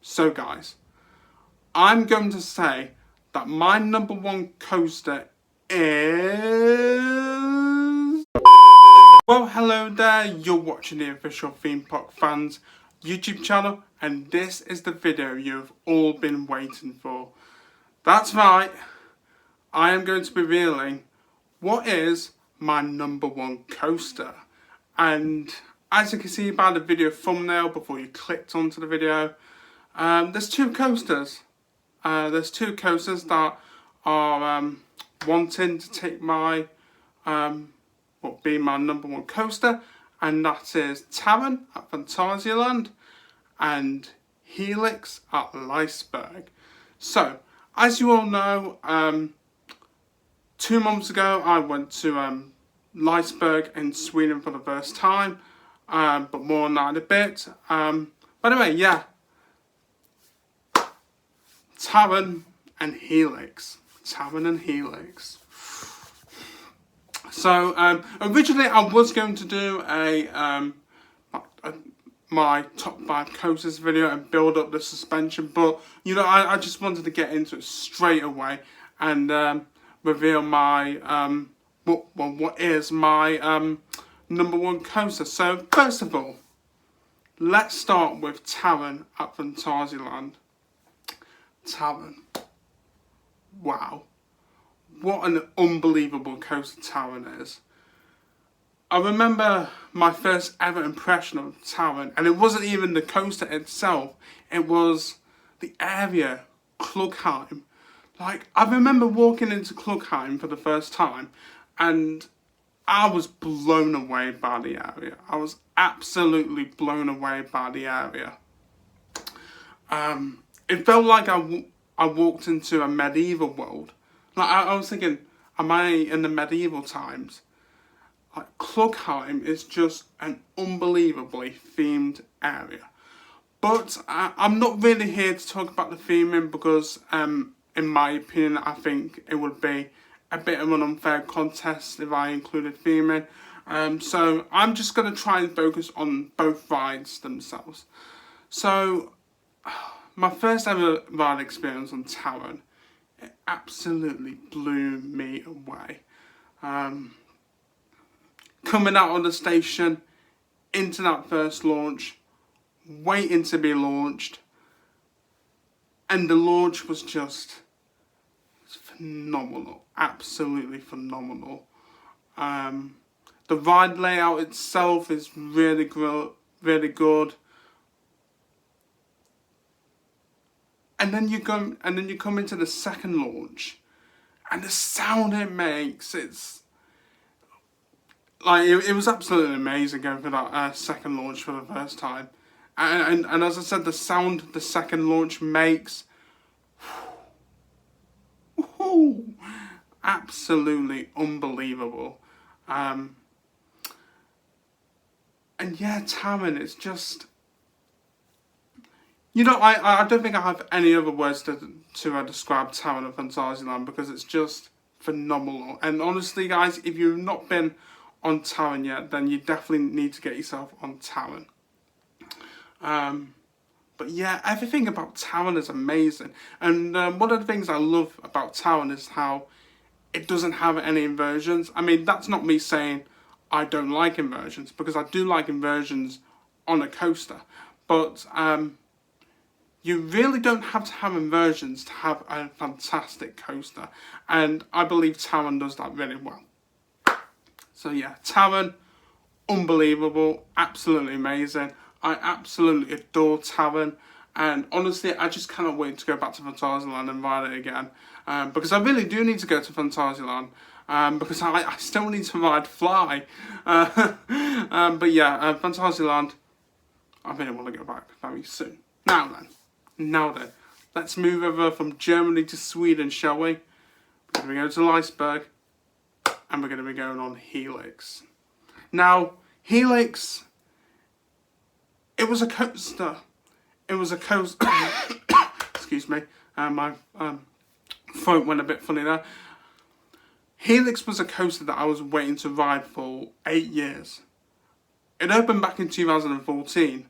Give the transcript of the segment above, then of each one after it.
So guys, I'm going to say that my number one coaster is... Well, hello there, you're watching the official Theme Park Fans YouTube channel, and this is the video you've all been waiting for. That's right, I am going to be revealing what is my number one coaster. And as you can see by the video thumbnail before you clicked onto the video, there's two coasters. There's two coasters that are wanting to take my, be my number one coaster, and that is Taron at Phantasialand and Helix at Liseberg. So, as you all know, 2 months ago I went to Liseberg in Sweden for the first time, but more on that in a bit. By the way, yeah, Taron and Helix. Taron and Helix. So, originally I was going to do my top 5 coasters video and build up the suspension, but you know, I just wanted to get into it straight away and reveal my what is my number one coaster. So first of all, let's start with Taron at Phantasialand. Taron. Wow. What an unbelievable coaster Taron is. I remember my first ever impression of Taron, and it wasn't even the coaster itself, it was the area, Klugheim. Like, I remember walking into Klugheim for the first time, and I was blown away by the area. I was absolutely blown away by the area. It felt like I walked into a medieval world. Like, I was thinking, am I in the medieval times? Like, Klugheim is just an unbelievably themed area. But I'm not really here to talk about the theming because, in my opinion, I think it would be a bit of an unfair contest if I included theming. So I'm just going to try and focus on both rides themselves. So, my first ever ride experience on Taron, it absolutely blew me away. Coming out of the station, into that first launch, waiting to be launched, and the launch was just phenomenal, absolutely phenomenal. The ride layout itself is really good. And then you come into the second launch, and the sound it makes, it's like it was absolutely amazing going for that second launch for the first time. And as I said, the sound the second launch makes, absolutely unbelievable. And yeah, Taron, it's just, you know, I don't think I have any other words to describe Taron at Phantasialand because it's just phenomenal. And honestly, guys, if you've not been on Taron yet, then you definitely need to get yourself on Taron. But yeah, everything about Taron is amazing. And one of the things I love about Taron is how it doesn't have any inversions. I mean, that's not me saying I don't like inversions, because I do like inversions on a coaster. But you really don't have to have inversions to have a fantastic coaster. And I believe Taron does that really well. So yeah, Taron, unbelievable, absolutely amazing. I absolutely adore Taron. And honestly, I just cannot wait to go back to Phantasialand and ride it again. Because I really do need to go to Phantasialand. Because I still need to ride Fly. But yeah, Phantasialand, I really want to go back very soon. Now then, let's move over from Germany to Sweden, shall we? We're going to go to Liseberg, and we're going to be going on Helix. Now, Helix, it was a coaster. It was a coaster. Excuse me, my throat went a bit funny there. Helix was a coaster that I was waiting to ride for 8 years. It opened back in 2014.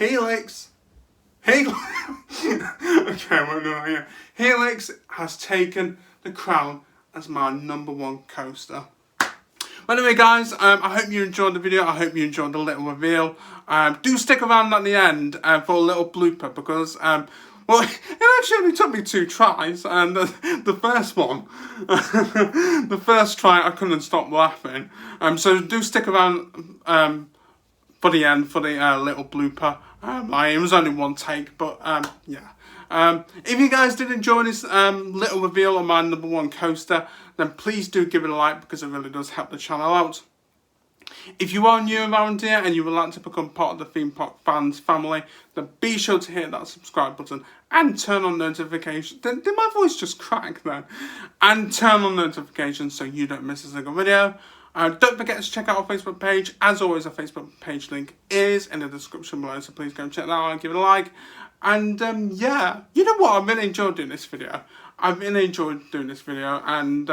Helix. Okay, well, no, yeah. Helix has taken the crown as my #1 coaster. But anyway, guys, I hope you enjoyed the video. I hope you enjoyed the little reveal. Do stick around at the end for a little blooper because, well, it actually only took me 2 tries. And the first one, the first try, I couldn't stop laughing. So do stick around for the end, for the little blooper. It was only 1 take, but yeah. If you guys did enjoy this little reveal on my #1 coaster, then please do give it a like because it really does help the channel out. If you are new around here and you would like to become part of the Theme Park Fans family, then be sure to hit that subscribe button and turn on notifications. Did my voice just crack then? And turn on notifications so you don't miss a single video. Don't forget to check out our Facebook page. As always, our Facebook page link is in the description below, so please go and check that out and give it a like. And yeah, you know what? I really enjoyed doing this video. I really enjoyed doing this video, and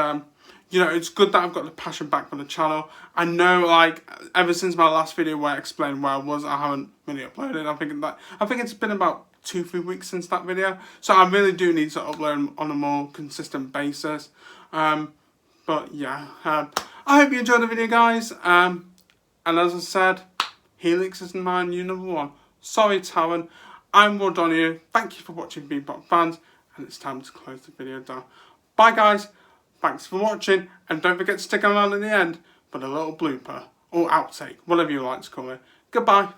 you know, it's good that I've got the passion back for the channel. I know, like, ever since my last video where I explained where I was, I haven't really uploaded. I think it's been about 2-3 weeks since that video, so I really do need to upload on a more consistent basis. But yeah, I hope you enjoyed the video, guys. And as I said, Helix is my new #1. Sorry, Taron. I'm Will Donahue. Thank you for watching Theme Park Fans, and it's time to close the video down. Bye, guys. Thanks for watching, and don't forget to stick around at the end for the little blooper or outtake, whatever you like to call it. Goodbye.